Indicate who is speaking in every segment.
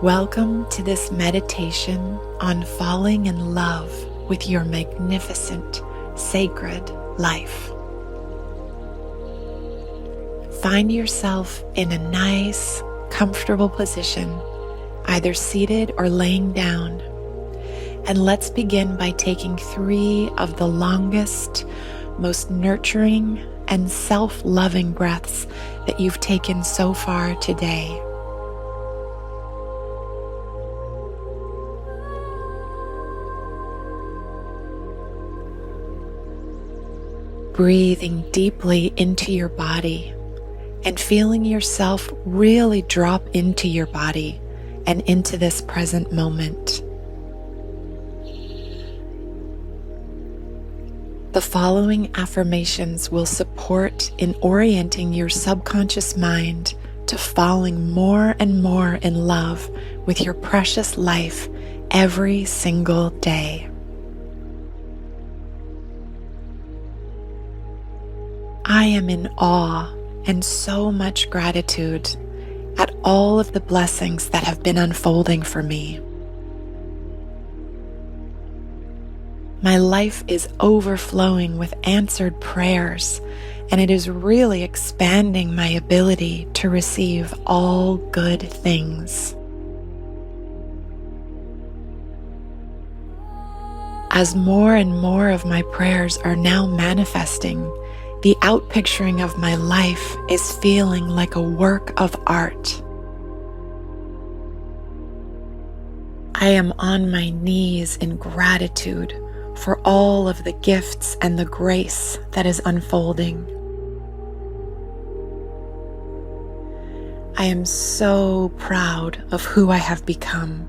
Speaker 1: Welcome to this meditation on falling in love with your magnificent, sacred life. Find yourself in a nice, comfortable position, either seated or laying down. And let's begin by taking 3 of the longest, most nurturing, and self-loving breaths that you've taken so far today. Breathing deeply into your body and feeling yourself really drop into your body and into this present moment. The following affirmations will support in orienting your subconscious mind to falling more and more in love with your precious life every single day. I am in awe and so much gratitude at all of the blessings that have been unfolding for me. My life is overflowing with answered prayers, and it is really expanding my ability to receive all good things. As more and more of my prayers are now manifesting, the outpicturing of my life is feeling like a work of art. I am on my knees in gratitude for all of the gifts and the grace that is unfolding. I am so proud of who I have become,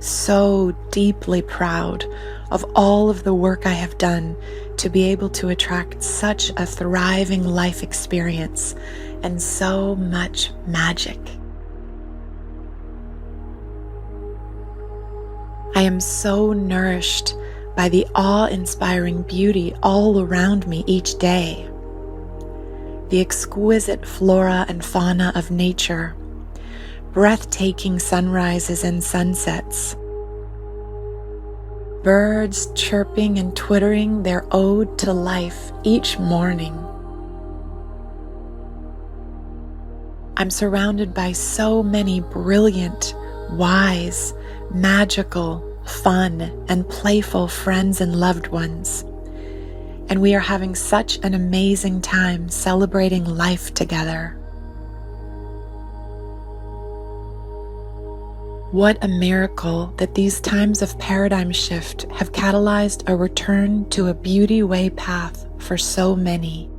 Speaker 1: so deeply proud of all of the work I have done to be able to attract such a thriving life experience and so much magic. I am so nourished by the awe-inspiring beauty all around me each day. The exquisite flora and fauna of nature, breathtaking sunrises and sunsets, birds chirping and twittering their ode to life each morning. I'm surrounded by so many brilliant, wise, magical, fun, and playful friends and loved ones. And we are having such an amazing time celebrating life together. What a miracle that these times of paradigm shift have catalyzed a return to a beauty way path for so many.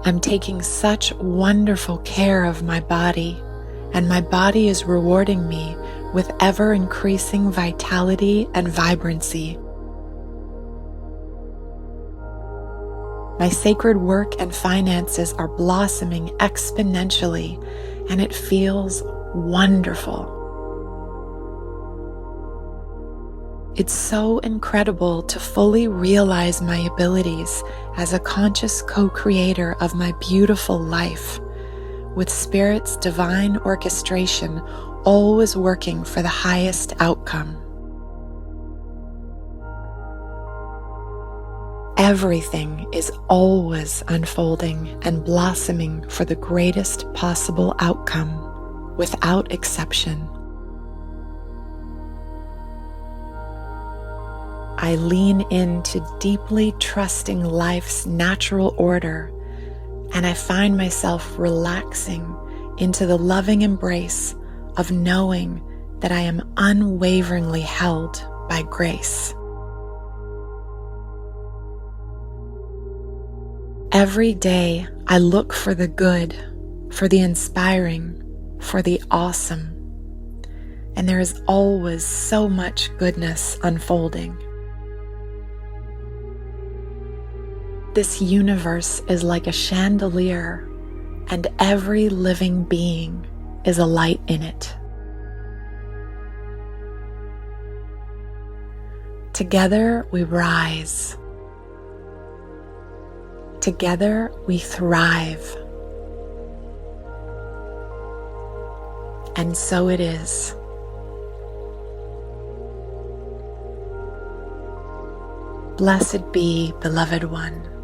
Speaker 1: I'm taking such wonderful care of my body, and my body is rewarding me with ever increasing vitality and vibrancy. My sacred work and finances are blossoming exponentially, and it feels wonderful. It's so incredible to fully realize my abilities as a conscious co-creator of my beautiful life, with Spirit's divine orchestration always working for the highest outcome. Everything is always unfolding and blossoming for the greatest possible outcome, without exception. I lean into deeply trusting life's natural order, and I find myself relaxing into the loving embrace of knowing that I am unwaveringly held by grace. Every day, I look for the good, for the inspiring, for the awesome, and there is always so much goodness unfolding. This universe is like a chandelier, and every living being is a light in it. Together we rise. Together we thrive. And so it is. Blessed be, beloved one.